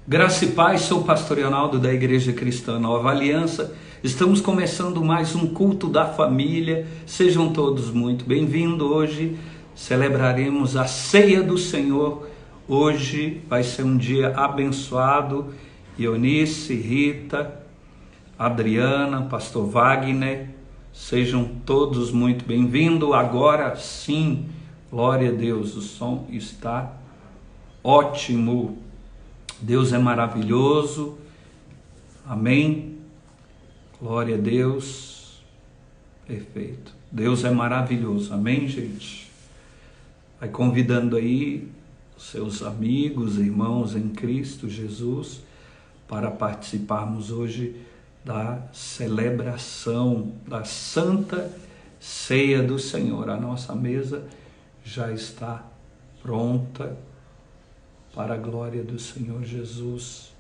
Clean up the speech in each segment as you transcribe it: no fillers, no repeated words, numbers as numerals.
Graça e paz, sou o pastor Ronaldo da Igreja Cristã Nova Aliança. Estamos começando mais um culto da família. Sejam todos muito bem-vindos. Hoje celebraremos a ceia do Senhor. Hoje vai ser um dia abençoado. Eunice, Rita, Adriana, pastor Wagner, sejam todos muito bem-vindos. Agora sim, glória a Deus, o som está ótimo. Deus é maravilhoso, amém, glória a Deus, perfeito, Deus é maravilhoso, amém, gente? Vai convidando aí os seus amigos, irmãos em Cristo Jesus, para participarmos hoje da celebração da Santa Ceia do Senhor. A nossa mesa já está pronta, para a glória do Senhor Jesus.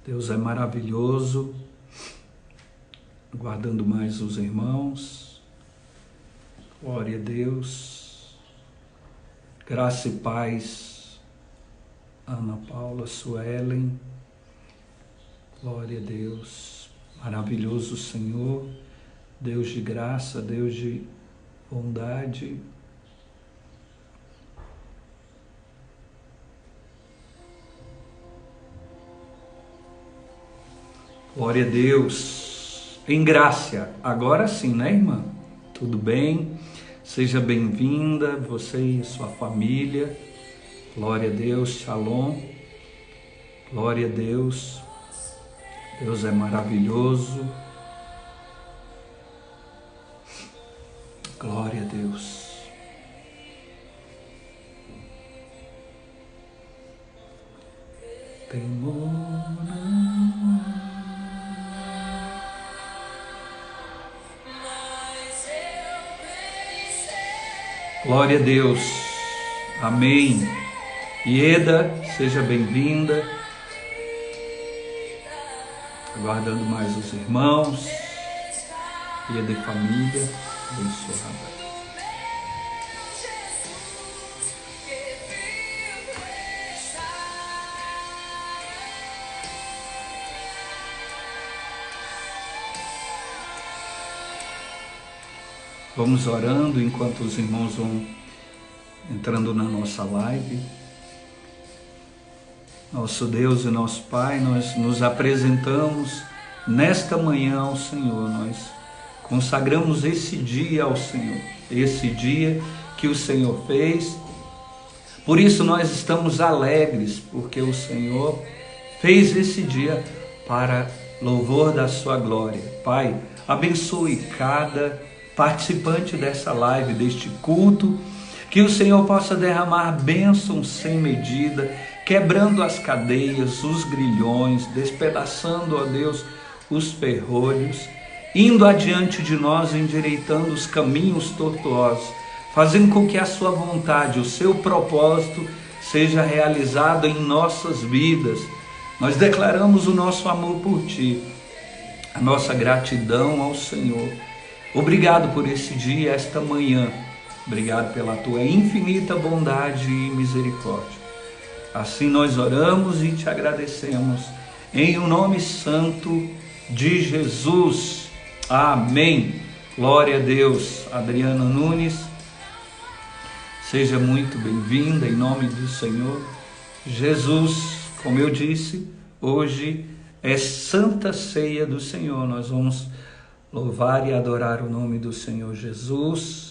Deus é maravilhoso. Guardando mais os irmãos. Glória a Deus. Graça e paz. Ana Paula, Suelen. Glória a Deus. Maravilhoso Senhor. Deus de graça, Deus de bondade. Glória a Deus, em graça, agora sim, né, irmã? Tudo bem? Seja bem-vinda, você e sua família. Glória a Deus, shalom. Glória a Deus, Deus é maravilhoso. Glória a Deus. Glória a Deus, amém. Ieda, seja bem-vinda. Aguardando mais os irmãos. Ieda e família, abençoada. Vamos orando enquanto os irmãos vão entrando na nossa live. Nosso Deus e nosso Pai, nós nos apresentamos nesta manhã ao Senhor. Nós consagramos esse dia ao Senhor, esse dia que o Senhor fez. Por isso nós estamos alegres, porque o Senhor fez esse dia para louvor da sua glória. Pai, abençoe cada participante dessa live, deste culto, que o Senhor possa derramar bênçãos sem medida, quebrando as cadeias, os grilhões, despedaçando, ó Deus, os ferrolhos, indo adiante de nós, endireitando os caminhos tortuosos, fazendo com que a sua vontade, o seu propósito, seja realizado em nossas vidas. Nós declaramos o nosso amor por Ti, a nossa gratidão ao Senhor. Obrigado por esse dia, esta manhã. Obrigado pela Tua infinita bondade e misericórdia. Assim nós oramos e Te agradecemos. Em o nome santo de Jesus. Amém. Glória a Deus. Adriana Nunes, seja muito bem-vinda em nome do Senhor Jesus. Como eu disse, hoje é Santa Ceia do Senhor. Nós vamos louvar e adorar o nome do Senhor Jesus.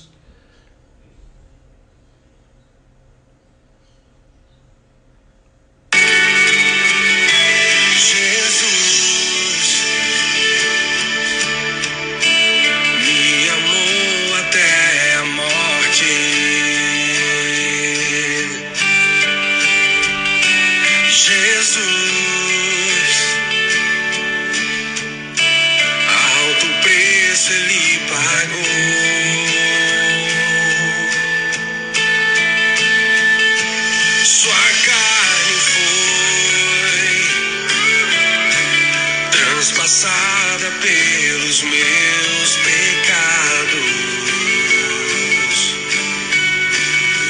Pelos meus pecados,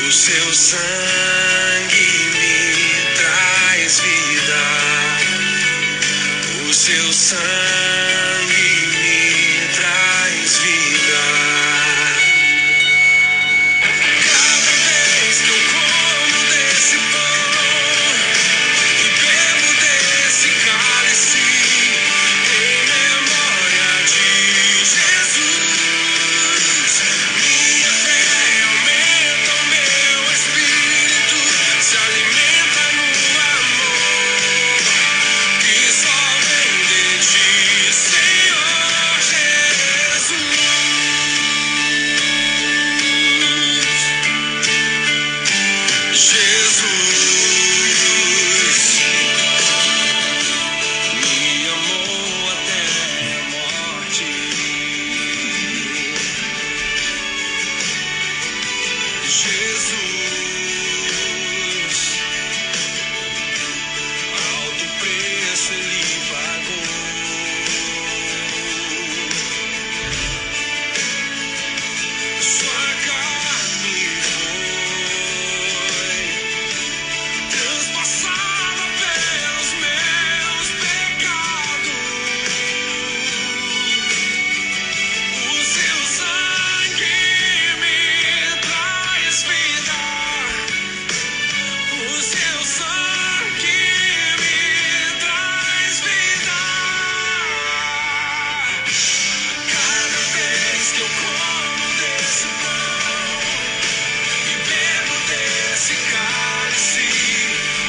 o seu sangue me traz traz vida, o seu sangue me traz vida. Cada vez que eu como desse pão e bebo desse cálice, em memória de Jesus, minha fé aumenta, o meu espírito se alimenta no amor que só vem de ti, Senhor Jesus. Jesus me amou até a morte. Jesus, alto preço ele pagou. Sua carne foi transpassada pelos meus pecados. O seu sangue me traz vida. O seu sangue me traz vida. Cada vez que eu como desse pão e bebo desse cálice,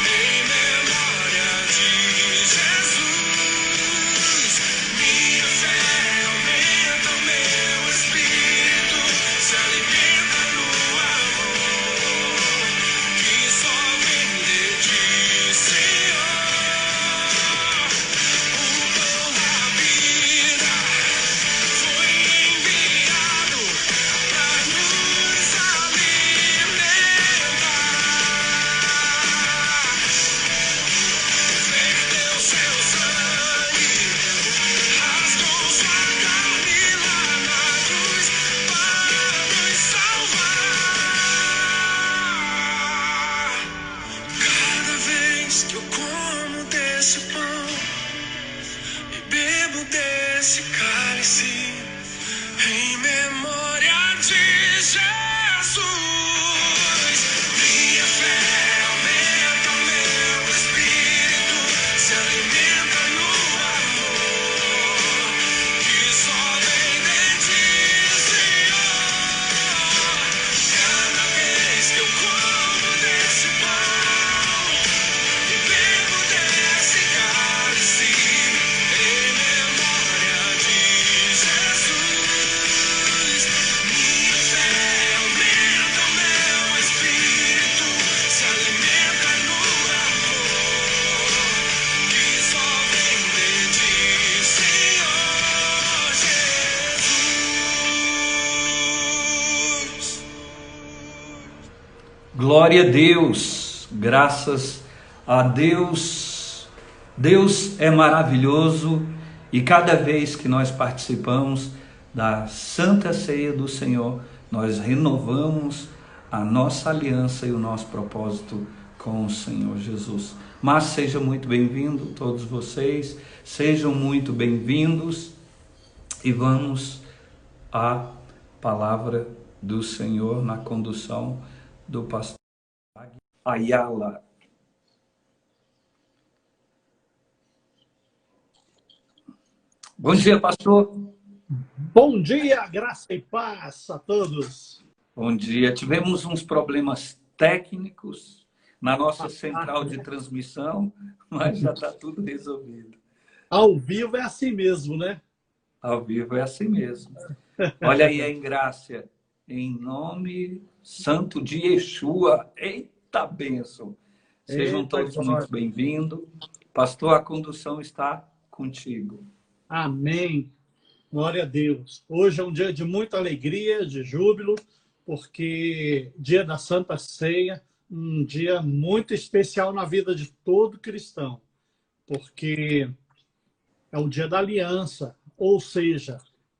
em memória de Jesus, minha fé aumenta, o meu espírito se alimenta no amor que só vem de ti, Senhor. O pão da vida foi enviado para nos alimentar. Verteu seu sangue, rasgou sua carne lá na cruz para nos salvar. Cada vez que eu como desse pão e bebo desse cálice, em memória de Jesus, minha fé aumenta, o meu espírito se alimenta no amor que só vem de ti, Senhor. Cada vez que eu como desse pão e bebo desse cálice, em memória de Jesus, minha fé aumenta, o meu espírito se alimenta no amor que só vem de ti, Senhor Jesus. Glória a Deus, graças a Deus. Deus é maravilhoso e cada vez que nós participamos da Santa Ceia do Senhor, nós renovamos a nossa aliança e o nosso propósito com o Senhor Jesus. Mas sejam muito bem-vindos todos vocês, sejam muito bem-vindos e vamos à palavra do Senhor na condução do pastor Ayala. Bom dia, pastor. Bom dia, graça e paz a todos. Bom dia. Tivemos uns problemas técnicos na nossa central de transmissão, mas já está tudo resolvido. Ao vivo é assim mesmo, né? Ao vivo é assim mesmo. Olha aí a Engrácia, em nome santo de Yeshua. Eita bênção! Sejam todos muito bem-vindos. Pastor, a condução está contigo. Amém. Glória a Deus. Hoje é um dia de muita alegria, de júbilo, porque dia da Santa Ceia, um dia muito especial na vida de todo cristão, porque é o dia da aliança, ou seja,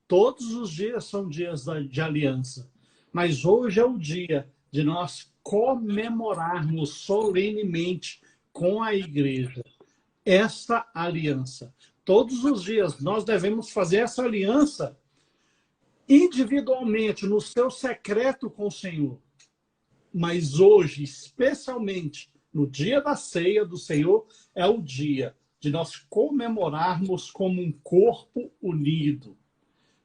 todos os dias são dias de aliança, mas hoje é o dia de nós comemorarmos solenemente com a igreja esta aliança. Todos os dias nós devemos fazer essa aliança individualmente, no seu secreto com o Senhor. Mas hoje, especialmente no dia da ceia do Senhor, é o dia de nós comemorarmos como um corpo unido,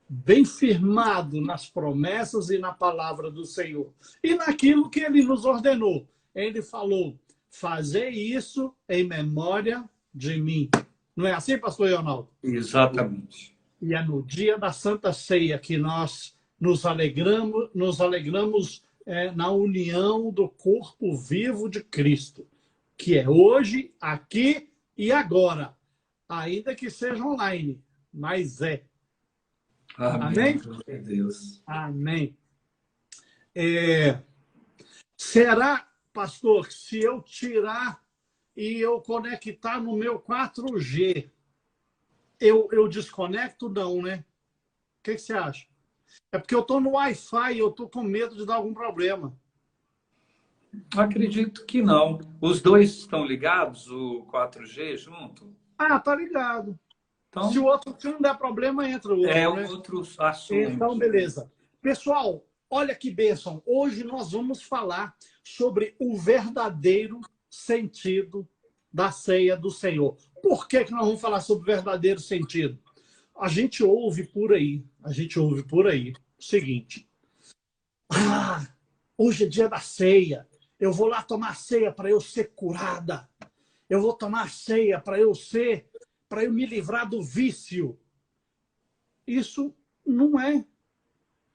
bem firmado nas promessas e na palavra do Senhor. E naquilo que ele nos ordenou. Ele falou, fazei isso em memória de mim. Não é assim, pastor Leonardo? Exatamente. E é no dia da Santa Ceia que nós nos alegramos na união do corpo vivo de Cristo, que é hoje, aqui e agora, ainda que seja online, mas é. Amém? Glória a Deus. Amém. Será, pastor, se eu tirar e eu conectar no meu 4G, eu desconecto? Não, né? O que você acha? É porque eu estou no Wi-Fi e eu estou com medo de dar algum problema. Acredito que não. Os dois estão ligados, o 4G junto? Ah, tá ligado. Então, Se não der problema, entra o outro, é né? outro assunto. Então, beleza. Pessoal, olha que bênção. Hoje nós vamos falar sobre o verdadeiro sentido da ceia do Senhor. Por que nós vamos falar sobre o verdadeiro sentido? A gente ouve por aí o seguinte. Hoje é dia da ceia. Eu vou lá tomar ceia para eu ser curada. Eu vou tomar ceia para eu me livrar do vício. Isso não é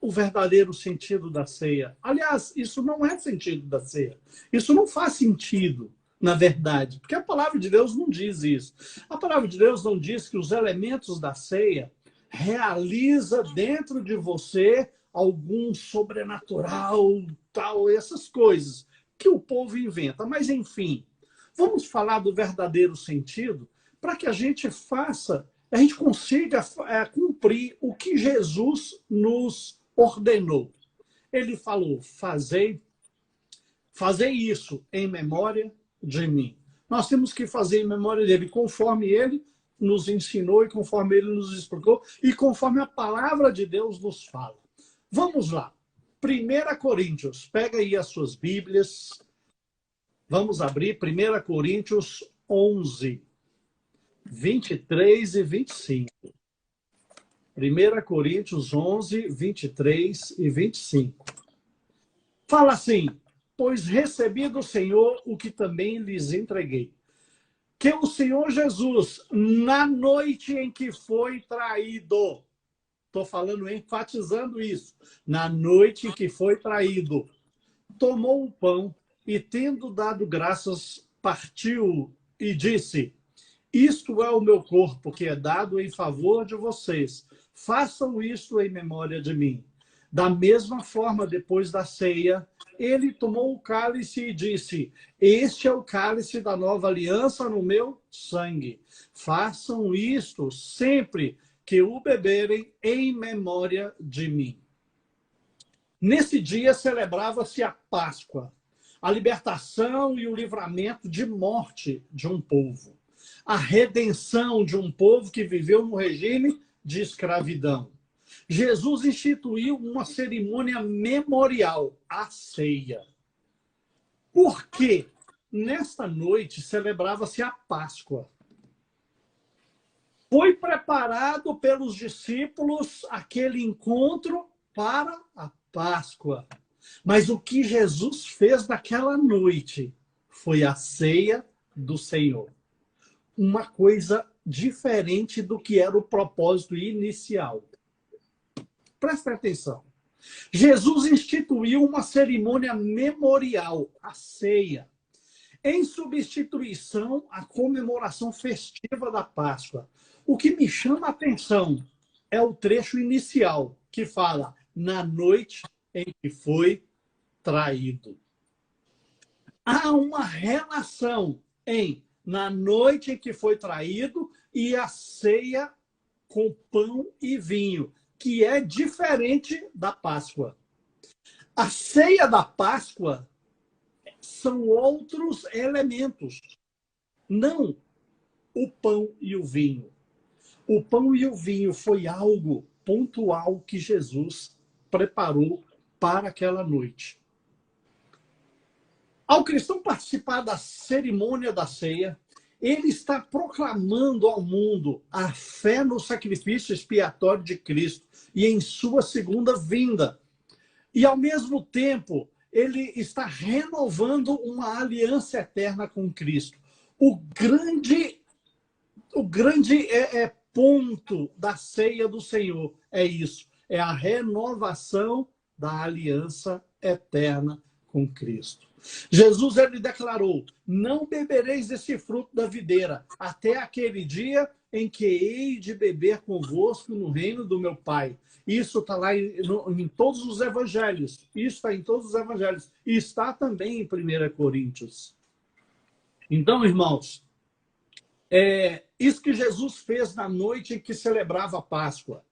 o verdadeiro sentido da ceia. Aliás, isso não é sentido da ceia. Isso não faz sentido, na verdade, porque a palavra de Deus não diz isso. A palavra de Deus não diz que os elementos da ceia realiza dentro de você algum sobrenatural, tal, essas coisas que o povo inventa. Mas, enfim, vamos falar do verdadeiro sentido para que a gente consiga cumprir o que Jesus nos ordenou. Ele falou, fazei isso em memória de mim. Nós temos que fazer em memória dele, conforme ele nos ensinou e conforme ele nos explicou e conforme a palavra de Deus nos fala. Vamos lá. 1 Coríntios, pega aí as suas Bíblias. Vamos abrir 1 Coríntios 11, 23 e 25. 1 Coríntios 11, 23 e 25. Fala assim, pois recebi do Senhor o que também lhes entreguei. Que o Senhor Jesus, na noite em que foi traído, estou falando, enfatizando isso, na noite em que foi traído, tomou o pão e, tendo dado graças, partiu e disse, isto é o meu corpo que é dado em favor de vocês. Façam isso em memória de mim. Da mesma forma, depois da ceia, ele tomou o cálice e disse, este é o cálice da nova aliança no meu sangue. Façam isto sempre que o beberem em memória de mim. Nesse dia celebrava-se a Páscoa, a libertação e o livramento de morte de um povo, a redenção de um povo que viveu no regime de escravidão. Jesus instituiu uma cerimônia memorial, a ceia. Porque nesta noite celebrava-se a Páscoa. Foi preparado pelos discípulos aquele encontro para a Páscoa. Mas o que Jesus fez naquela noite foi a ceia do Senhor. Uma coisa diferente do que era o propósito inicial. Presta atenção. Jesus instituiu uma cerimônia memorial, a ceia, em substituição à comemoração festiva da Páscoa. O que me chama a atenção é o trecho inicial, que fala, na noite em que foi traído. Há uma relação na noite em que foi traído e a ceia com pão e vinho, que é diferente da Páscoa. A ceia da Páscoa são outros elementos. não o pão e o vinho. O pão e o vinho foi algo pontual que Jesus preparou para aquela noite. Ao cristão participar da cerimônia da ceia, ele está proclamando ao mundo a fé no sacrifício expiatório de Cristo e em sua segunda vinda. E, ao mesmo tempo, ele está renovando uma aliança eterna com Cristo. O grande ponto da ceia do Senhor é isso, é a renovação da aliança eterna com Cristo. Jesus, ele declarou: não bebereis desse fruto da videira, até aquele dia em que hei de beber convosco no reino do meu Pai. Isso está lá em todos os evangelhos. Isso está em todos os evangelhos. E está também em 1 Coríntios. Então, irmãos, isso que Jesus fez na noite em que celebrava a Páscoa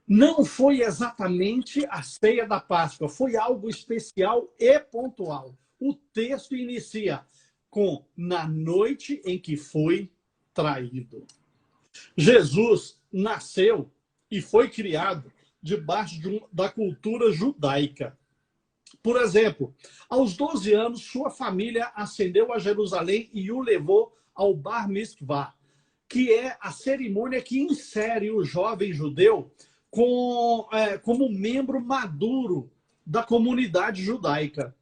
não foi exatamente a ceia da Páscoa, foi algo especial e pontual. O texto inicia com na noite em que foi traído. Jesus nasceu e foi criado debaixo da cultura judaica. Por exemplo, aos 12 anos, sua família ascendeu a Jerusalém e o levou ao Bar Mitzvah, que é a cerimônia que insere o jovem judeu como membro maduro da comunidade judaica.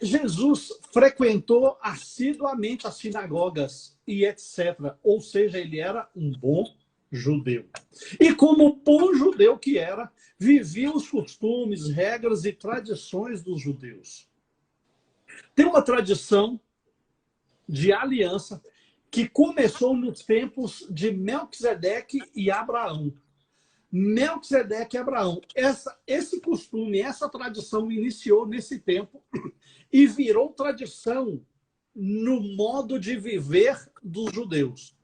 Jesus frequentou assiduamente as sinagogas e etc. Ou seja, ele era um bom judeu. E como bom judeu que era, vivia os costumes, regras e tradições dos judeus. Tem uma tradição de aliança que começou nos tempos de Melquisedeque e Abraão. Melquisedeque e Abraão. Esse costume, essa tradição iniciou nesse tempo e virou tradição no modo de viver dos judeus.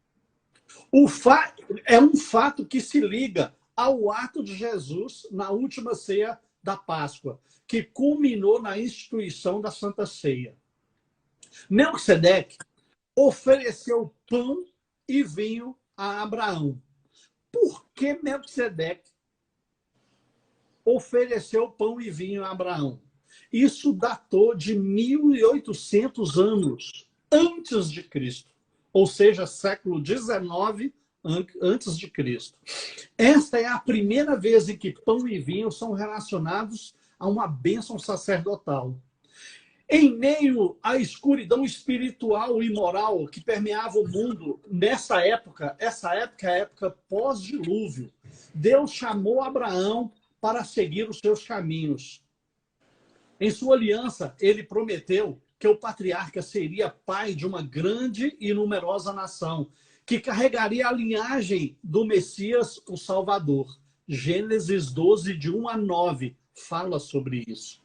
É um fato que se liga ao ato de Jesus na última ceia da Páscoa, que culminou na instituição da Santa Ceia. Melquisedeque ofereceu pão e vinho a Abraão. Por que Melquisedeque ofereceu pão e vinho a Abraão? Isso datou de 1.800 anos antes de Cristo, ou seja, século XIX antes de Cristo. Esta é a primeira vez em que pão e vinho são relacionados a uma bênção sacerdotal. Em meio à escuridão espiritual e moral que permeava o mundo nessa época, essa época é a época pós-dilúvio, Deus chamou Abraão para seguir os seus caminhos. Em sua aliança, ele prometeu que o patriarca seria pai de uma grande e numerosa nação, que carregaria a linhagem do Messias, o Salvador. Gênesis 12, de 1 a 9, fala sobre isso.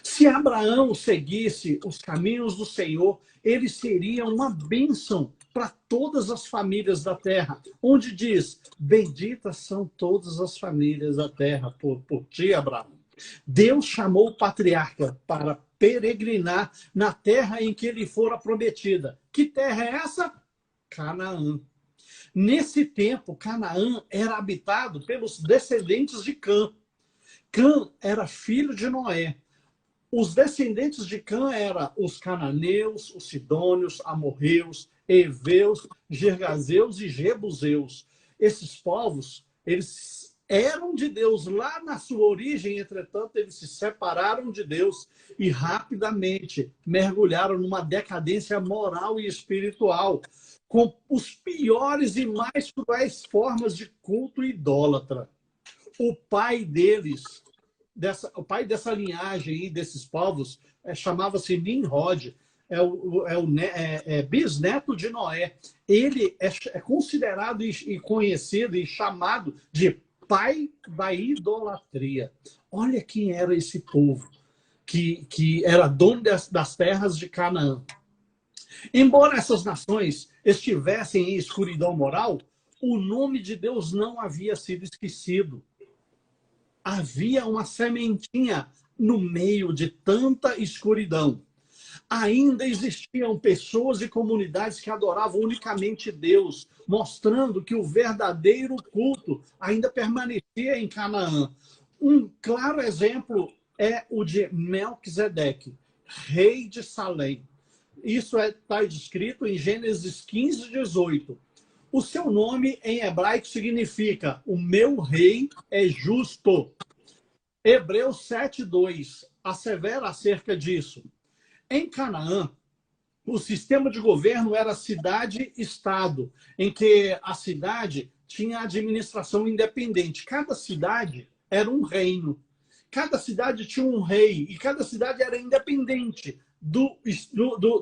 Se Abraão seguisse os caminhos do Senhor, ele seria uma bênção para todas as famílias da terra, onde diz: benditas são todas as famílias da terra por ti, Abraão. Deus chamou o patriarca para peregrinar na terra em que lhe fora prometida. Que terra é essa? Canaã. Nesse tempo, Canaã era habitado pelos descendentes de Cã. Cã era filho de Noé. Os descendentes de Cã eram os cananeus, os sidônios, amorreus, heveus, gergazeus e jebuseus. Esses povos, eles eram de Deus lá na sua origem, entretanto, eles se separaram de Deus e rapidamente mergulharam numa decadência moral e espiritual, com os piores e mais cruéis formas de culto idólatra. O pai deles, o pai dessa linhagem e desses povos, chamava-se Nimrod, bisneto de Noé. Ele é considerado e conhecido e chamado de pai da idolatria. Olha quem era esse povo, que era dono das terras de Canaã. Embora essas nações estivessem em escuridão moral, o nome de Deus não havia sido esquecido. Havia uma sementinha no meio de tanta escuridão. Ainda existiam pessoas e comunidades que adoravam unicamente Deus, mostrando que o verdadeiro culto ainda permanecia em Canaã. Um claro exemplo é o de Melquisedeque, rei de Salém. Isso está descrito em Gênesis 15, 18. O seu nome em hebraico significa: o meu rei é justo. Hebreus 7:2 assevera acerca disso. Em Canaã, o sistema de governo era cidade-estado, em que a cidade tinha administração independente. Cada cidade era um reino. Cada cidade tinha um rei e cada cidade era independente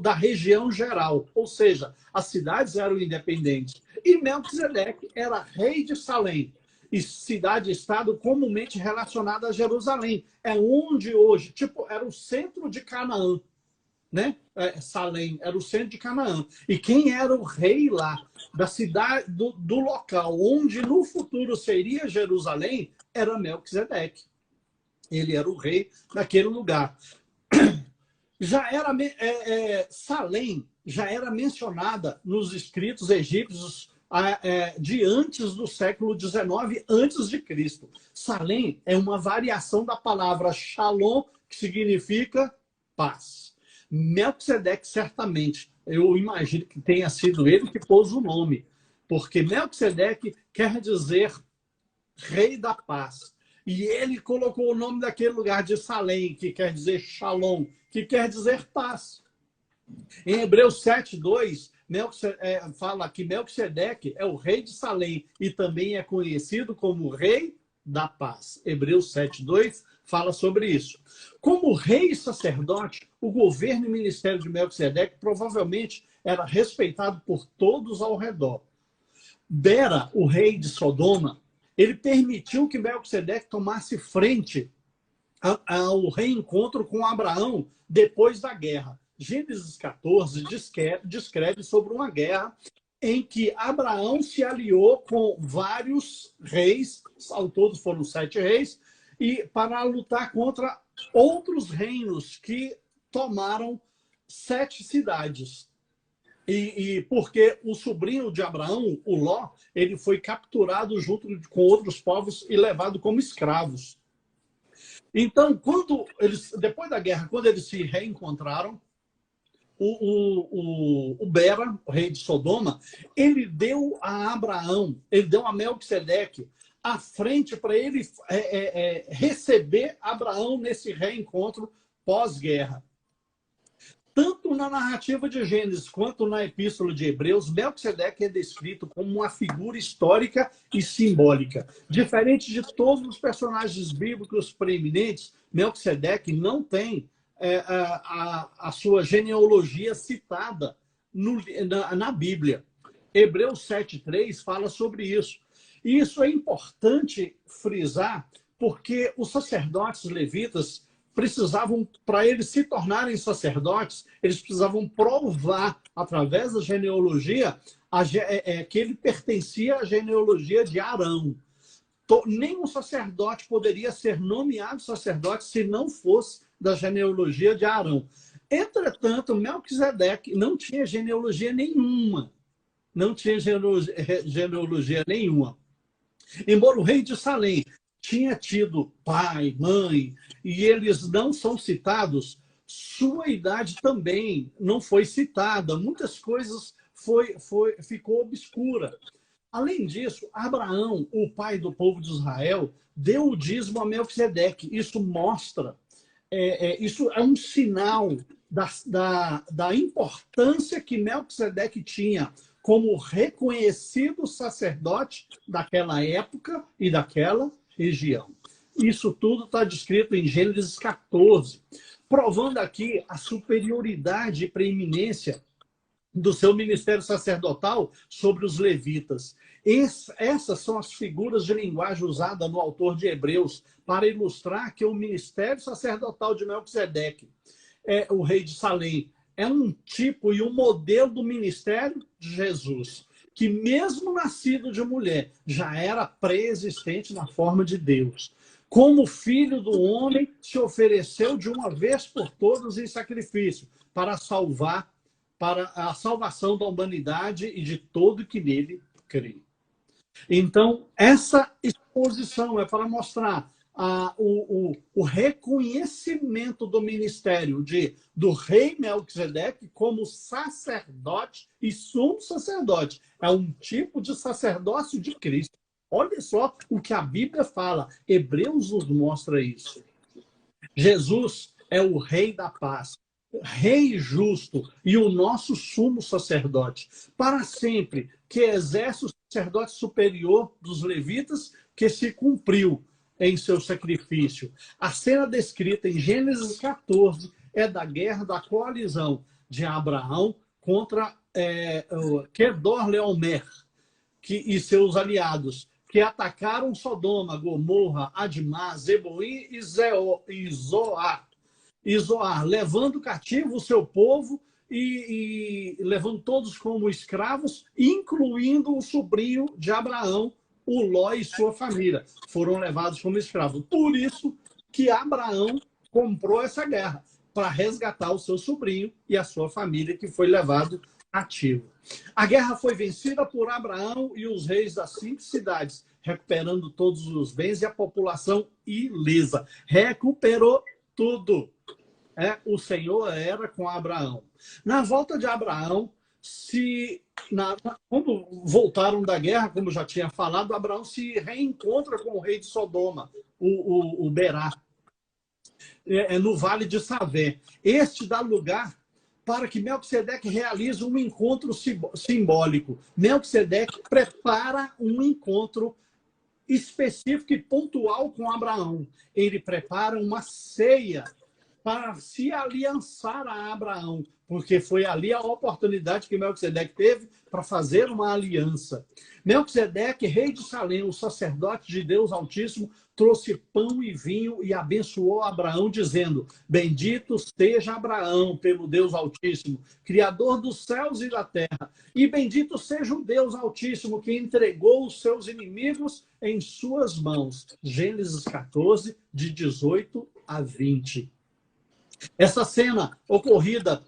da região geral. Ou seja, as cidades eram independentes. E Melquisedeque era rei de Salém. E cidade-estado comumente relacionada a Jerusalém. É onde hoje, era o centro de Canaã. Né? Salém era o centro de Canaã. E quem era o rei lá, da cidade, do local onde no futuro seria Jerusalém, era Melquisedeque. Ele era o rei daquele lugar. Salém já era mencionada nos escritos egípcios de antes do século XIX, antes de Cristo. Salém é uma variação da palavra shalom, que significa paz. Melquisedeque, certamente, eu imagino que tenha sido ele que pôs o nome, porque Melquisedeque quer dizer rei da paz. E ele colocou o nome daquele lugar de Salém, que quer dizer shalom, que quer dizer paz. Em Hebreus 7:2, fala que Melquisedeque é o rei de Salém e também é conhecido como rei da paz. Hebreus 7:2 fala sobre isso. Como rei e sacerdote, o governo e ministério de Melquisedeque provavelmente era respeitado por todos ao redor. Bera, o rei de Sodoma, ele permitiu que Melquisedeque tomasse frente ao reencontro com Abraão depois da guerra. Gênesis 14 descreve sobre uma guerra em que Abraão se aliou com vários reis, ao todo foram 7 reis, e para lutar contra outros reinos que tomaram 7 cidades. E porque o sobrinho de Abraão, o Ló, ele foi capturado junto com outros povos e levado como escravos. Então, depois da guerra, quando eles se reencontraram, o Bera, o rei de Sodoma, ele deu a Abraão, ele deu a Melquisedeque à frente para ele receber Abraão nesse reencontro pós-guerra. Tanto na narrativa de Gênesis quanto na epístola de Hebreus, Melquisedeque é descrito como uma figura histórica e simbólica. Diferente de todos os personagens bíblicos preeminentes, Melquisedeque não tem a sua genealogia citada na Bíblia. Hebreus 7:3 fala sobre isso. E isso é importante frisar, porque os sacerdotes levitas precisavam, para eles se tornarem sacerdotes, eles precisavam provar, através da genealogia, que ele pertencia à genealogia de Arão. Nenhum sacerdote poderia ser nomeado sacerdote se não fosse da genealogia de Arão. Entretanto, Melquisedeque não tinha genealogia nenhuma. Não tinha genealogia nenhuma. Embora o rei de Salém tinha tido pai, mãe, e eles não são citados, sua idade também não foi citada. Muitas coisas ficou obscura. Além disso, Abraão, o pai do povo de Israel, deu o dízimo a Melquisedeque. Isso mostra, isso é um sinal da importância que Melquisedeque tinha como reconhecido sacerdote daquela época e daquela região. Isso tudo está descrito em Gênesis 14, provando aqui a superioridade e preeminência do seu ministério sacerdotal sobre os levitas. Essas são as figuras de linguagem usada no autor de Hebreus para ilustrar que o ministério sacerdotal de Melquisedeque, o rei de Salém, é um tipo e um modelo do ministério de Jesus, que mesmo nascido de mulher, já era pré-existente na forma de Deus. Como filho do homem, se ofereceu de uma vez por todas em sacrifício, para salvar, para a salvação da humanidade e de todo que nele crê. Então, essa exposição é para mostrar o reconhecimento do ministério do rei Melquisedeque como sacerdote e sumo sacerdote. É um tipo de sacerdócio de Cristo. Olha só o que a Bíblia fala. Hebreus nos mostra isso. Jesus é o rei da paz, rei justo e o nosso sumo sacerdote, para sempre, que exerce o sacerdote superior dos levitas, que se cumpriu em seu sacrifício. A cena descrita em Gênesis 14 é da guerra da coalizão de Abraão contra Quedorlaomer e seus aliados, que atacaram Sodoma, Gomorra, Admá, Zeboim e Zoar, levando cativo o seu povo e levando todos como escravos, incluindo o sobrinho de Abraão, o Ló e sua família. Foram levados como escravos. Por isso que Abraão comprou essa guerra, para resgatar o seu sobrinho e a sua família, que foi levado cativo. A guerra foi vencida por Abraão e os reis das 5 cidades, recuperando todos os bens e a população ilesa. Recuperou tudo. O Senhor era com Abraão. Na volta de Abraão, quando voltaram da guerra, como já tinha falado, Abraão se reencontra com o rei de Sodoma, o Berá, no Vale de Savé. Este dá lugar para que Melquisedeque realize um encontro simbólico. Melquisedeque prepara um encontro específico e pontual com Abraão. Ele prepara uma ceia para se aliançar a Abraão, porque foi ali a oportunidade que Melquisedeque teve para fazer uma aliança. Melquisedeque, rei de Salém, o sacerdote de Deus Altíssimo, trouxe pão e vinho e abençoou Abraão, dizendo: bendito seja Abraão pelo Deus Altíssimo, Criador dos céus e da terra, e bendito seja o Deus Altíssimo que entregou os seus inimigos em suas mãos. Gênesis 14, de 18 a 20. Essa cena, ocorrida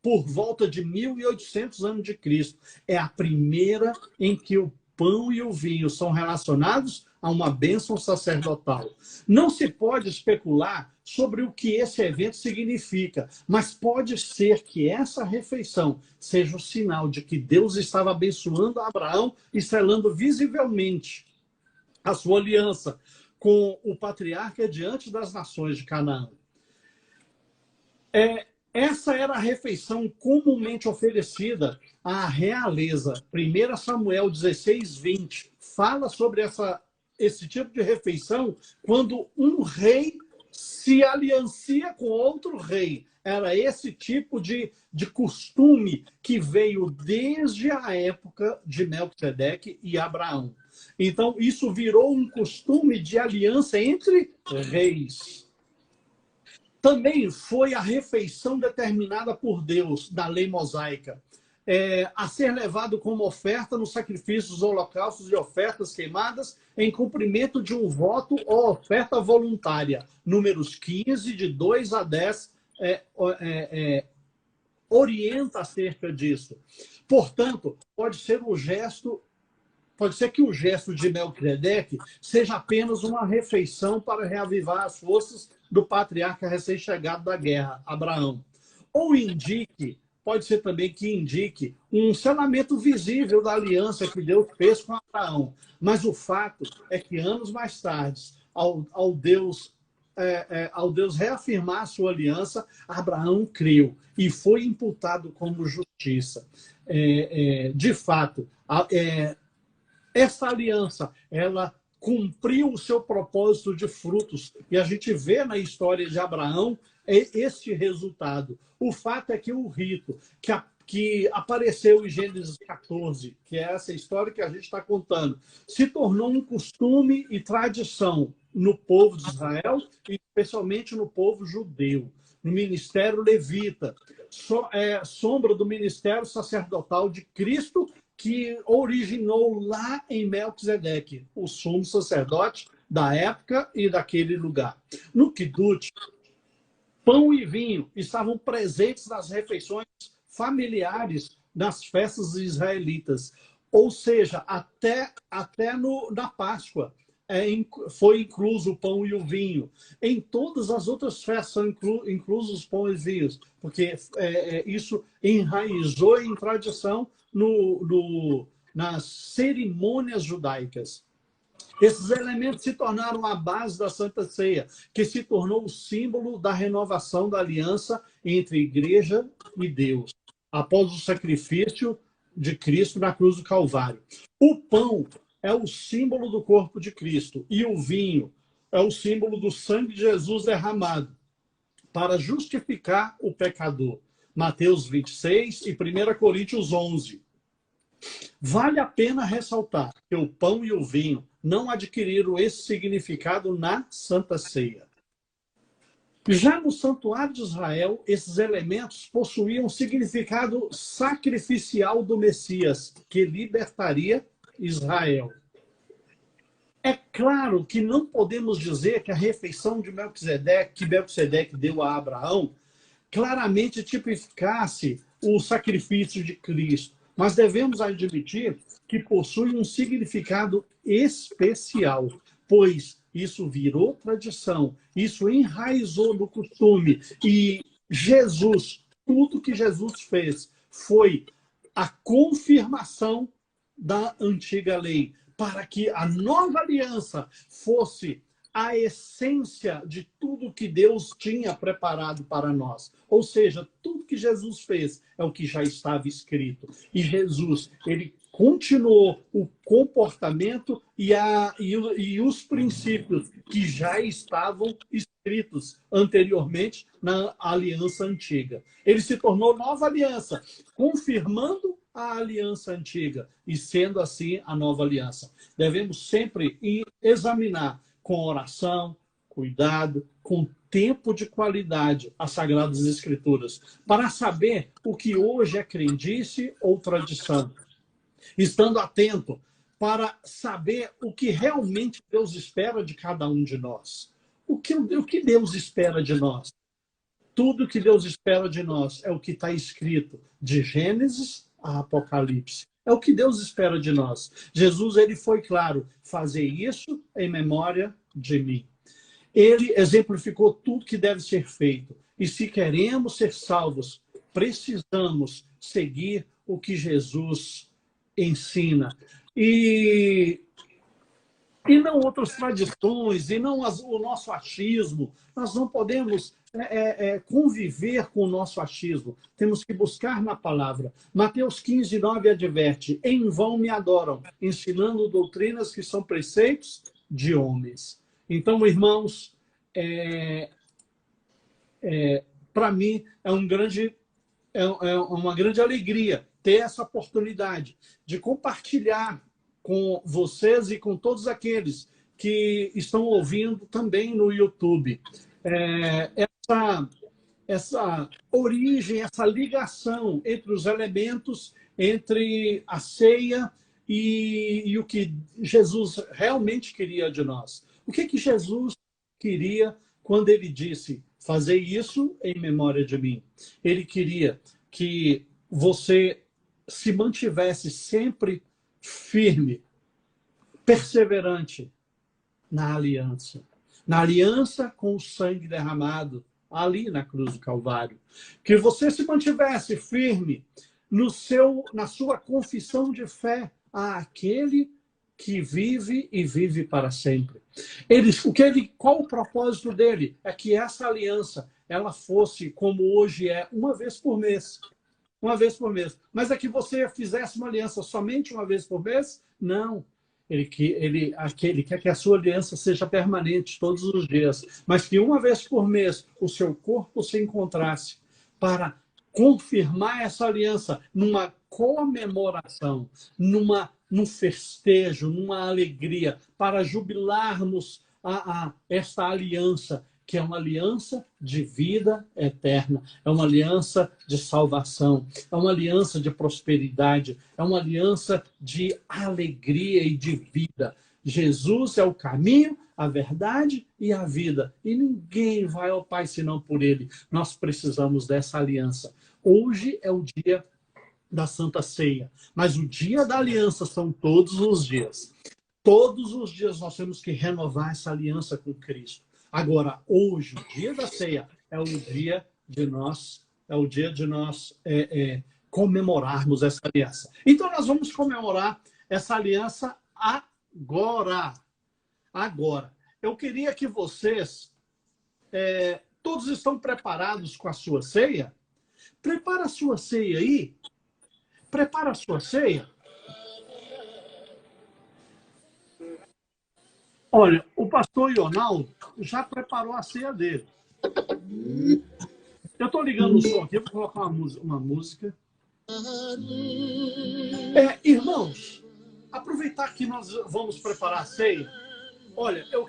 por volta de 1800 anos de Cristo, é a primeira em que o pão e o vinho são relacionados a uma bênção sacerdotal. Não se pode especular sobre o que esse evento significa, mas pode ser que essa refeição seja o sinal de que Deus estava abençoando Abraão e selando visivelmente a sua aliança com o patriarca diante das nações de Canaã. Essa era a refeição comumente oferecida à realeza. 1 Samuel 16, 20 fala sobre esse tipo de refeição quando um rei se aliancia com outro rei. Era esse tipo de costume que veio desde a época de Melquisedeque e Abraão. Então, isso virou um costume de aliança entre reis. Também foi a refeição determinada por Deus da lei mosaica, a ser levado como oferta nos sacrifícios, holocaustos e ofertas queimadas, em cumprimento de um voto ou oferta voluntária. Números 15, de 2 a 10, orienta acerca disso. Portanto, pode ser que o gesto de Melquisedeque seja apenas uma refeição para reavivar as forças do patriarca recém-chegado da guerra, Abraão. Ou pode ser também que indique um selamento visível da aliança que Deus fez com Abraão. Mas o fato é que anos mais tarde, ao Deus reafirmar a sua aliança, Abraão creu e foi imputado como justiça. De fato, essa aliança, ela cumpriu o seu propósito de frutos. E a gente vê na história de Abraão este resultado. O fato é que o rito que apareceu em Gênesis 14, que é essa história que a gente está contando, se tornou um costume e tradição no povo de Israel, e especialmente no povo judeu, no ministério levita, sombra do ministério sacerdotal de Cristo, que originou lá em Melquisedeque, o sumo sacerdote da época e daquele lugar. No Kiddush, Pão e vinho estavam presentes nas refeições familiares nas festas israelitas. Ou seja, até na Páscoa foi incluso o pão e o vinho. Em todas as outras festas são inclusos os pão e vinhos, porque isso enraizou em tradição nas cerimônias judaicas. Esses elementos se tornaram a base da Santa Ceia, que se tornou o símbolo da renovação da aliança entre igreja e Deus, após o sacrifício de Cristo na cruz do Calvário. O pão é o símbolo do corpo de Cristo e o vinho é o símbolo do sangue de Jesus derramado para justificar o pecador. Mateus 26 e 1 Coríntios 11. Vale a pena ressaltar que o pão e o vinho não adquiriram esse significado na Santa Ceia. Já no Santuário de Israel, esses elementos possuíam significado sacrificial do Messias, que libertaria Israel. É claro que não podemos dizer que a refeição de Melquisedeque, que Melquisedeque deu a Abraão, claramente tipificasse o sacrifício de Cristo, mas devemos admitir que possui um significado especial, pois isso virou tradição, isso enraizou no costume. E Jesus, tudo que Jesus fez foi a confirmação da antiga lei, para que a nova aliança fosse a essência de tudo que Deus tinha preparado para nós. Ou seja, tudo que Jesus fez é o que já estava escrito. E Jesus, ele continuou o comportamento e os princípios que já estavam escritos anteriormente na aliança antiga. Ele se tornou nova aliança, confirmando a aliança antiga e sendo assim a nova aliança. Devemos sempre examinar com oração, cuidado, com tempo de qualidade as Sagradas Escrituras, para saber o que hoje é crendice ou tradição. Estando atento para saber o que realmente Deus espera de cada um de nós. O que Deus espera de nós? Tudo que Deus espera de nós é o que está escrito de Gênesis a Apocalipse. É o que Deus espera de nós. Jesus, ele foi claro, fazer isso em memória de mim. Ele exemplificou tudo que deve ser feito. E se queremos ser salvos, precisamos seguir o que Jesus ensina. E não outras tradições, e não o nosso achismo. Nós não podemos conviver com o nosso achismo. Temos que buscar na palavra. Mateus 15, 9 adverte: em vão me adoram, ensinando doutrinas que são preceitos de homens. Então, irmãos, para mim é uma grande alegria ter essa oportunidade de compartilhar com vocês e com todos aqueles que estão ouvindo também no YouTube. Essa origem, essa ligação entre os elementos, entre a ceia e o que Jesus realmente queria de nós. O que Jesus queria quando ele disse: fazer isso em memória de mim? Ele queria que você se mantivesse sempre firme, perseverante na aliança com o sangue derramado ali na cruz do Calvário. Que você se mantivesse firme na sua confissão de fé àquele que vive e vive para sempre. Qual o propósito dele? É que essa aliança ela fosse como hoje é, uma vez por mês. Uma vez por mês. Mas é que você fizesse uma aliança somente uma vez por mês? Não. Ele quer que a sua aliança seja permanente todos os dias, mas que uma vez por mês o seu corpo se encontrasse para confirmar essa aliança numa comemoração, num festejo, numa alegria, para jubilarmos esta aliança, que é uma aliança de vida eterna, é uma aliança de salvação, é uma aliança de prosperidade, é uma aliança de alegria e de vida. Jesus é o caminho, a verdade e a vida. E ninguém vai ao Pai senão por Ele. Nós precisamos dessa aliança. Hoje é o dia da Santa Ceia, mas o dia da aliança são todos os dias. Todos os dias nós temos que renovar essa aliança com Cristo. Agora, hoje, o dia da ceia, é o dia de nós comemorarmos essa aliança. Então, nós vamos comemorar essa aliança agora. Agora. Eu queria que vocês, todos estão preparados com a sua ceia? Prepara a sua ceia aí. Prepara a sua ceia. Olha, o pastor Ionaldo já preparou a ceia dele. Eu estou ligando o som aqui, vou colocar uma música. Irmãos, aproveitar que nós vamos preparar a ceia. Olha, eu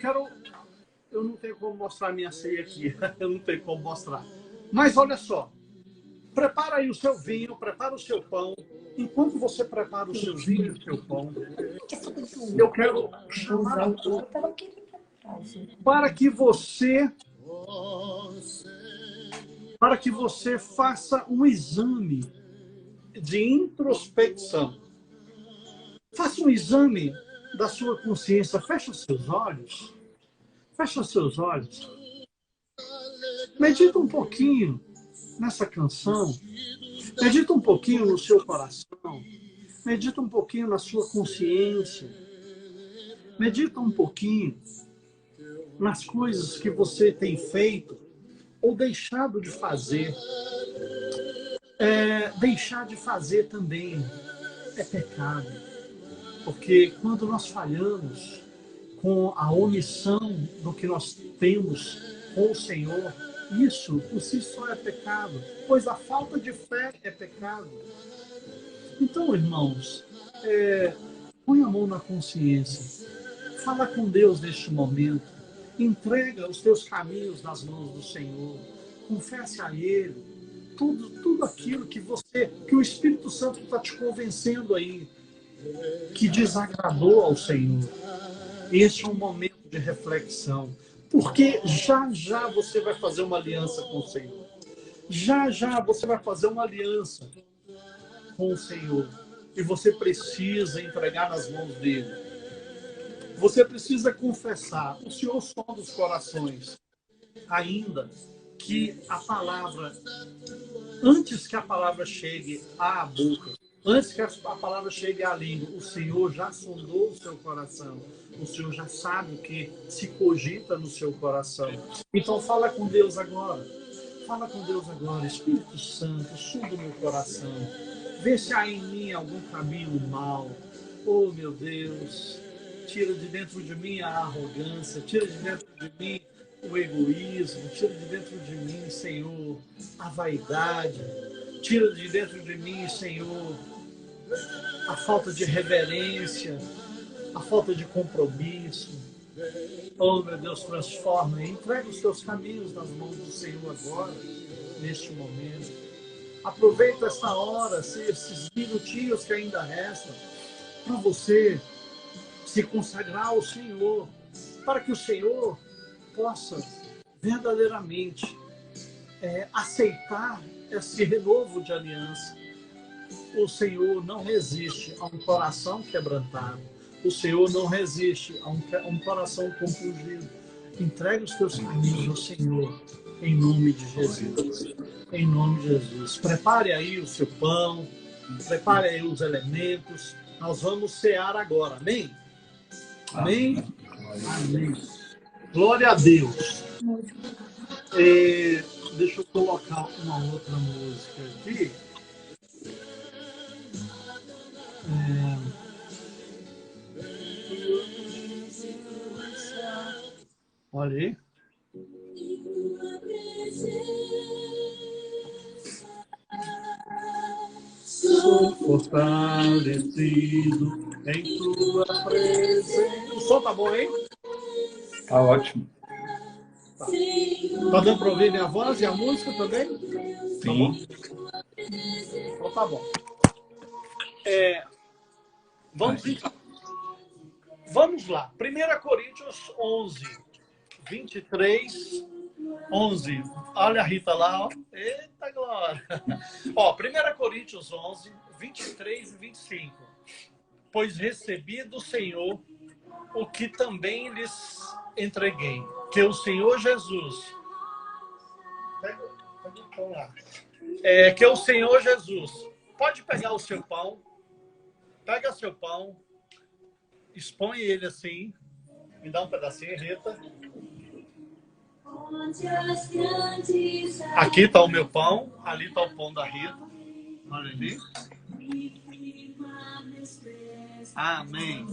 não tenho como mostrar a minha ceia aqui. Eu não tenho como mostrar. Mas olha só. Prepara aí o seu vinho, prepara o seu pão. Enquanto você prepara o seu vinho e o seu pão, eu quero chamar a todos para que você faça um exame de introspecção. Faça um exame da sua consciência. Fecha os seus olhos. Fecha os seus olhos. Medita um pouquinho nessa canção. Medita um pouquinho no seu coração. Medita um pouquinho na sua consciência. Medita um pouquinho nas coisas que você tem feito ou deixado de fazer. Deixar de fazer também é pecado. Porque quando nós falhamos com a omissão do que nós temos com o Senhor, isso por si só é pecado, pois a falta de fé é pecado. Então, irmãos, põe a mão na consciência, fala com Deus neste momento, entrega os teus caminhos nas mãos do Senhor, confesse a Ele tudo aquilo que o Espírito Santo está te convencendo aí, que desagradou ao Senhor. Este é um momento de reflexão. Porque já você vai fazer uma aliança com o Senhor. Já você vai fazer uma aliança com o Senhor. E você precisa entregar nas mãos dele. Você precisa confessar. O Senhor sonda os corações. Ainda que a palavra, antes que a palavra chegue à boca, antes que a palavra chegue à língua, o Senhor já sondou o seu coração. O Senhor já sabe o que se cogita no seu coração. Então fala com Deus agora. Fala com Deus agora. Espírito Santo, sonda o meu coração. Vê se há em mim algum caminho mau. Oh, meu Deus. Tira de dentro de mim a arrogância. Tira de dentro de mim o egoísmo. Tira de dentro de mim, Senhor, a vaidade. Tira de dentro de mim, Senhor, a falta de reverência, a falta de compromisso. Oh, meu Deus, transforma e entrega os teus caminhos nas mãos do Senhor agora, neste momento. Aproveita essa hora, esses minutinhos que ainda restam, para você se consagrar ao Senhor, para que o Senhor possa verdadeiramente aceitar esse renovo de aliança. O Senhor não resiste a um coração quebrantado. O Senhor não resiste a um coração compungido. Entregue os teus caminhos ao Senhor, em nome de Jesus. Em nome de Jesus. Prepare aí o seu pão, prepare aí os elementos. Nós vamos cear agora. Amém? Amém? Amém. Glória a Deus. Deixa eu colocar uma outra música aqui. Olha aí. Sou fortalecido em tua presença. O som tá bom, hein? Tá ótimo. Tá dando para ouvir minha voz e a música também? Sim. Então tá bom. Vamos então. Vamos lá. 1 Coríntios 11, 23, 11. Olha a Rita lá, ó. Eita glória. Ó, 1 Coríntios 11, 23 e 25. Pois recebi do Senhor o que também lhes entreguei, que o Senhor Jesus... Pega o pão lá. Que o Senhor Jesus... Pode pegar o seu pão. Pega seu pão. Expõe ele assim. Me dá um pedacinho, Rita. Aqui está o meu pão. Ali está o pão da Rita. Olha ali. Amém.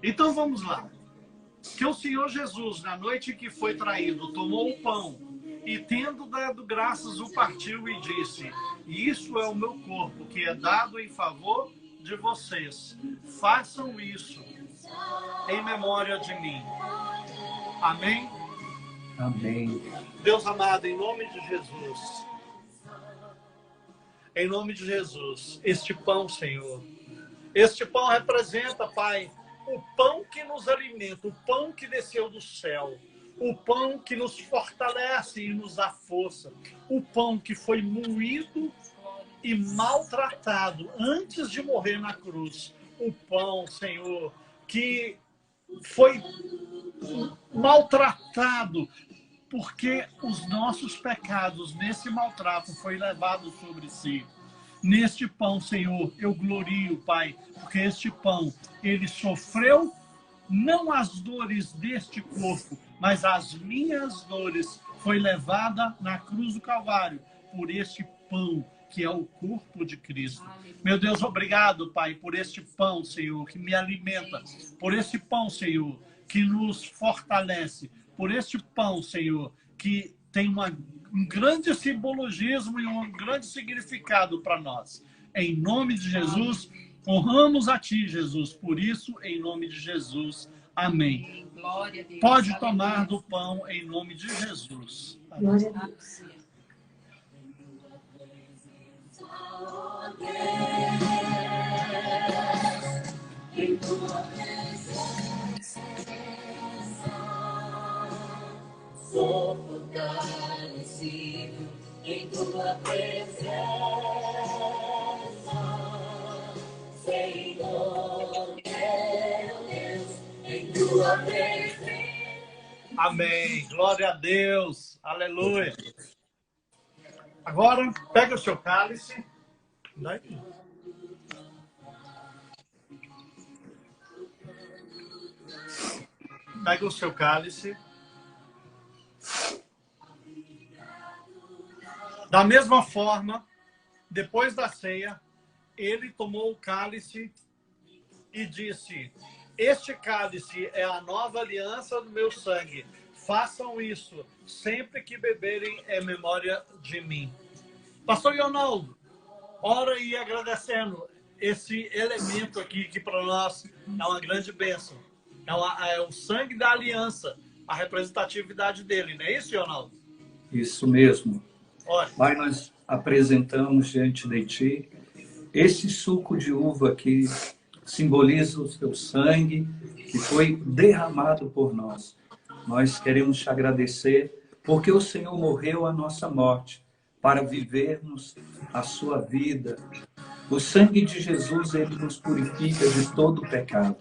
Então vamos lá. Que o Senhor Jesus, na noite que foi traído, tomou o pão e, tendo dado graças, o partiu e disse: isso é o meu corpo, que é dado em favor de vocês. Façam isso em memória de mim. Amém? Amém. Deus amado, em nome de Jesus. Em nome de Jesus, este pão, Senhor. Este pão representa, Pai, o pão que nos alimenta, o pão que desceu do céu, o pão que nos fortalece e nos dá força, o pão que foi moído e maltratado antes de morrer na cruz, o pão, Senhor, que foi maltratado porque os nossos pecados nesse maltrato foi levado sobre si. Neste pão, Senhor, eu glorio, Pai, porque este pão, ele sofreu não as dores deste corpo, mas as minhas dores, foi levada na cruz do Calvário por este pão, que é o corpo de Cristo. Meu Deus, obrigado, Pai, por este pão, Senhor, que me alimenta, por este pão, Senhor, que nos fortalece, por este pão, Senhor, que tem um grande simbologismo e um grande significado para nós. Em nome de Jesus, honramos a Ti, Jesus. Por isso, em nome de Jesus. Amém. Glória a Deus. Pode tomar do pão em nome de Jesus. Glória a Deus. Em tua presença, sou fortalecido. Em tua presença, Senhor, meu Deus, em tua presença. Amém. Glória a Deus. Aleluia. Agora, pega o seu cálice. Daí. Pega o seu cálice. Da mesma forma, depois da ceia, ele tomou o cálice e disse: este cálice é a nova aliança do meu sangue. Façam isso sempre que beberem em memória de mim. Pastor Leonardo, ora aí agradecendo esse elemento aqui, que para nós é uma grande bênção. É o sangue da aliança, a representatividade dele, não é isso, Leonardo? Isso mesmo. Olha. Pai, nós apresentamos diante de Ti esse suco de uva que simboliza o Teu sangue que foi derramado por nós. Nós queremos Te agradecer porque o Senhor morreu a nossa morte para vivermos a sua vida. O sangue de Jesus, ele nos purifica de todo o pecado.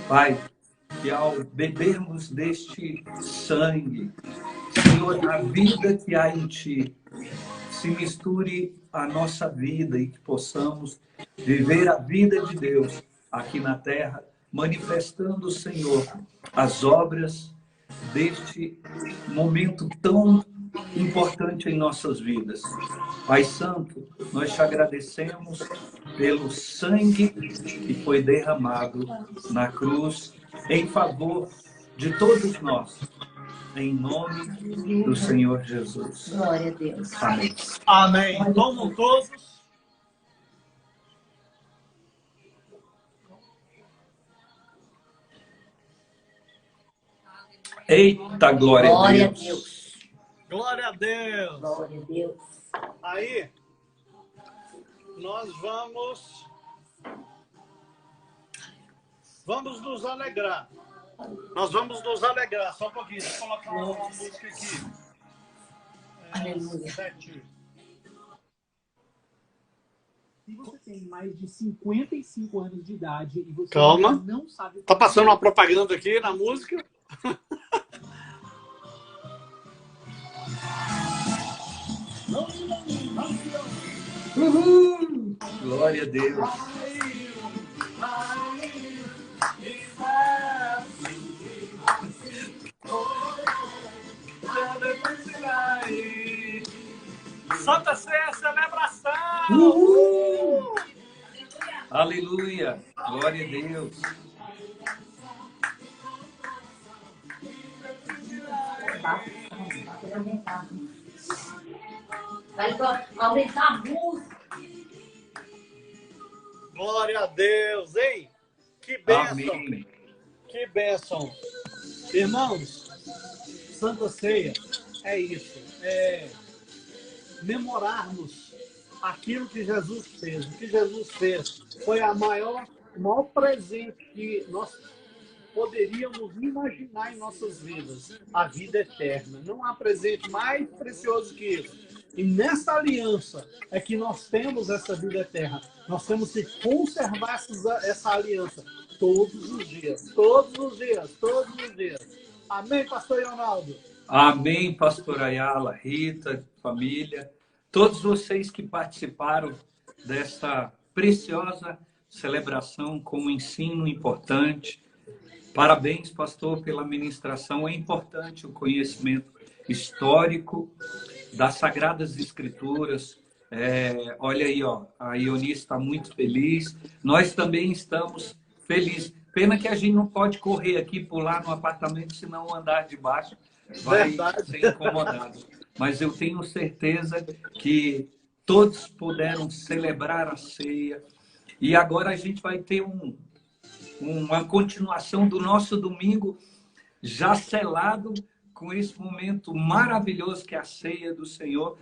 Pai, que ao bebermos deste sangue, Senhor, a vida que há em Ti se misture à nossa vida e que possamos viver a vida de Deus aqui na terra, manifestando, Senhor, as obras deste momento tão importante em nossas vidas. Pai Santo, nós Te agradecemos pelo sangue que foi derramado na cruz em favor de todos nós. Em nome do Senhor Jesus. Glória a Deus. Amém. Amém. Tomam todos. Eita, glória a Glória a Deus. Deus. Glória a Deus. Glória a Deus. Aí, nós vamos nos alegrar. Nós vamos nos alegrar. Só um pouquinho. Deixa eu colocar uma música aqui. Aleluia. 7. Se você tem mais de 55 anos de idade e você Calma. não sabe... Tá passando uma propaganda aqui na música. Uhul! Glória a Deus. Santa Ceia, celebração! Uhul! Aleluia! Glória a Deus. Vai aumentar a música. Glória a Deus, hein? Que bênção! Amém. Que bênção! Irmãos, Santa Ceia é isso. É memorarmos aquilo que Jesus fez. O que Jesus fez foi o maior presente que nós poderíamos imaginar em nossas vidas. A vida eterna. Não há presente mais precioso que isso. E nessa aliança é que nós temos essa vida eterna. Nós temos que conservar essa aliança todos os dias. Todos os dias. Todos os dias. Amém, pastor Ronaldo? Amém, pastor Ayala, Rita, família, todos vocês que participaram dessa preciosa celebração com um ensino importante. Parabéns, pastor, pela ministração. É importante o conhecimento histórico das Sagradas Escrituras. Olha aí, ó, a Ionice está muito feliz. Nós também estamos felizes. Pena que a gente não pode correr aqui, pular no apartamento, senão o andar de baixo vai ser incomodado. Mas eu tenho certeza que todos puderam celebrar a ceia. E agora a gente vai ter uma continuação do nosso domingo já selado com esse momento maravilhoso que é a ceia do Senhor.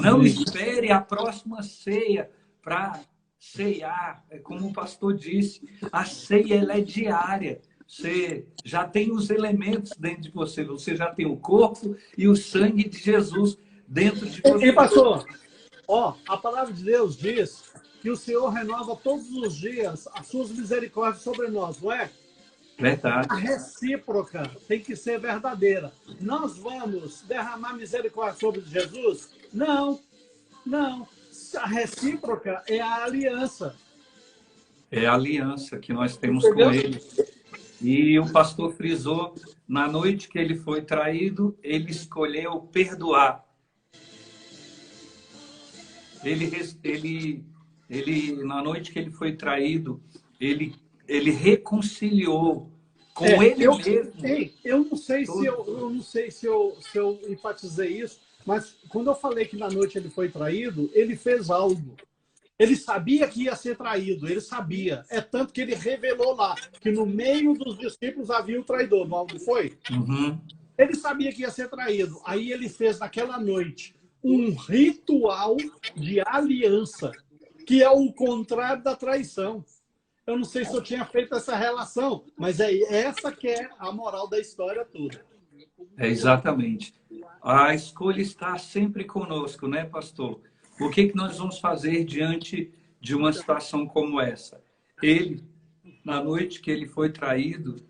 Não espere a próxima ceia para ceiar. Como o pastor disse, a ceia ela é diária. Você já tem os elementos dentro de você. Você já tem o corpo e o sangue de Jesus dentro de você. E pastor, ó, a palavra de Deus diz que o Senhor renova todos os dias as suas misericórdias sobre nós, não é? Verdade. A recíproca tem que ser verdadeira. Nós vamos derramar misericórdia sobre Jesus? Não, não. A recíproca é a aliança. É a aliança que nós temos Entendeu? com Ele. E o pastor frisou, na noite que ele foi traído, ele escolheu perdoar. Na noite que ele foi traído, ele reconciliou com ele mesmo. Eu não sei se eu enfatizei isso, mas quando eu falei que na noite ele foi traído, ele fez algo. Ele sabia que ia ser traído, ele sabia. É tanto que ele revelou lá que no meio dos discípulos havia o traidor, não foi? Uhum. Ele sabia que ia ser traído. Aí ele fez naquela noite um ritual de aliança, que é o contrário da traição. Eu não sei se eu tinha feito essa relação, mas é essa que é a moral da história toda. É exatamente. A escolha está sempre conosco, né, pastor? O que nós vamos fazer diante de uma situação como essa? Ele, na noite que ele foi traído,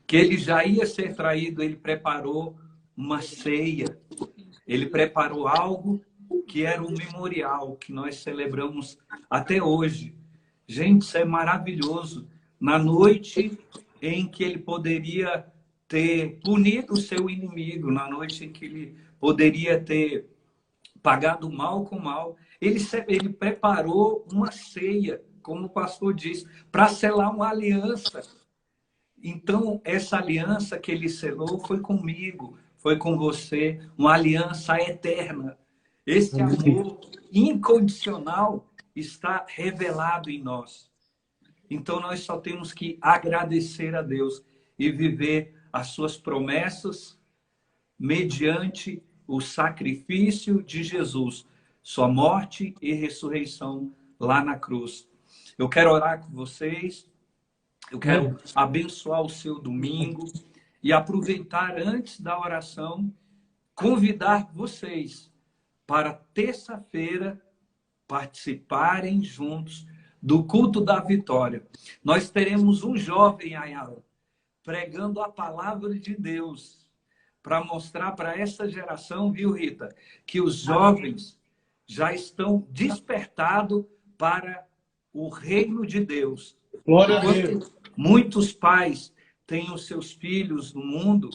que ele já ia ser traído, ele preparou uma ceia. Ele preparou algo que era um memorial que nós celebramos até hoje. Gente, isso é maravilhoso. Na noite em que ele poderia ter punido o seu inimigo, na noite em que ele poderia ter pagado mal com mal, ele preparou uma ceia, como o pastor disse, para selar uma aliança. Então, essa aliança que ele selou foi comigo, foi com você, uma aliança eterna. Esse amor incondicional está revelado em nós. Então, nós só temos que agradecer a Deus e viver as suas promessas mediante o sacrifício de Jesus, sua morte e ressurreição lá na cruz. Eu quero orar com vocês Eu quero abençoar o seu domingo e aproveitar antes da oração, convidar vocês para terça-feira participarem juntos do culto da vitória. Nós teremos um jovem, Ayala, pregando a palavra de Deus para mostrar para essa geração, viu, Rita, que os jovens já estão despertados para o reino de Deus. Glória a Deus. Muitos pais têm os seus filhos no mundo.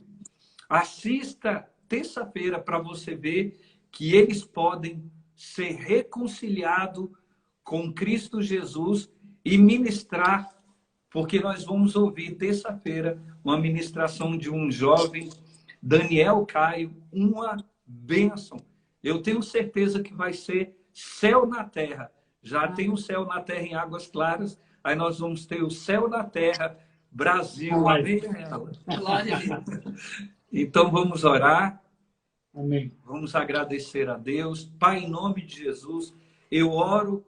Assista terça-feira para você ver que eles podem ser reconciliados com Cristo Jesus e ministrar, porque nós vamos ouvir terça-feira uma ministração de um jovem, Daniel Caio, uma bênção. Eu tenho certeza que vai ser céu na terra. Já tem o céu na terra em Águas Claras, aí nós vamos ter o céu na terra, Brasil. Amém? Glória a Deus. Então vamos orar. Amém. Vamos agradecer a Deus. Pai, em nome de Jesus, eu oro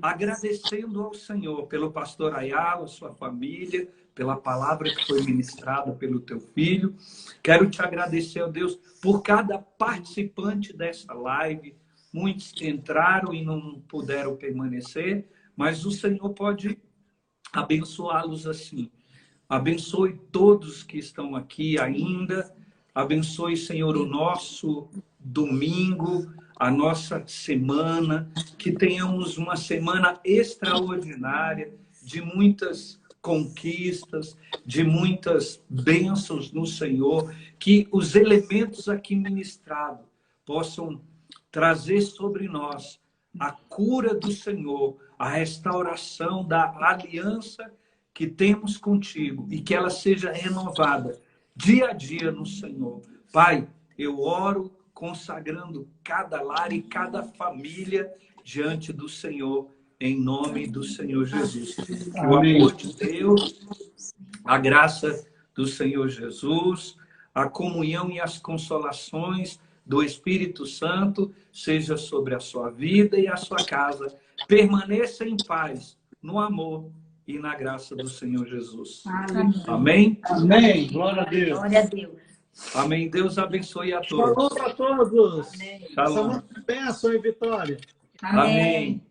agradecendo ao Senhor pelo pastor Ayala, sua família, pela palavra que foi ministrada pelo teu filho. Quero te agradecer, ó Deus, por cada participante dessa live. Muitos entraram e não puderam permanecer, mas o Senhor pode abençoá-los assim. Abençoe todos que estão aqui ainda. Abençoe, Senhor, o nosso domingo, a nossa semana. Que tenhamos uma semana extraordinária, de muitas conquistas, de muitas bênçãos no Senhor. Que os elementos aqui ministrados possam trazer sobre nós a cura do Senhor, a restauração da aliança que temos contigo e que ela seja renovada dia a dia no Senhor. Pai, eu oro consagrando cada lar e cada família diante do Senhor, em nome do Senhor Jesus. Que o amor de Deus, a graça do Senhor Jesus, a comunhão e as consolações do Espírito Santo seja sobre a sua vida e a sua casa. Permaneça em paz, no amor e na graça do Senhor Jesus. Amém? Amém. Glória a Deus. Glória a Deus. Amém. Deus abençoe a Shalom todos. para todos. Amém. Shalom. Bênção e vitória. Amém.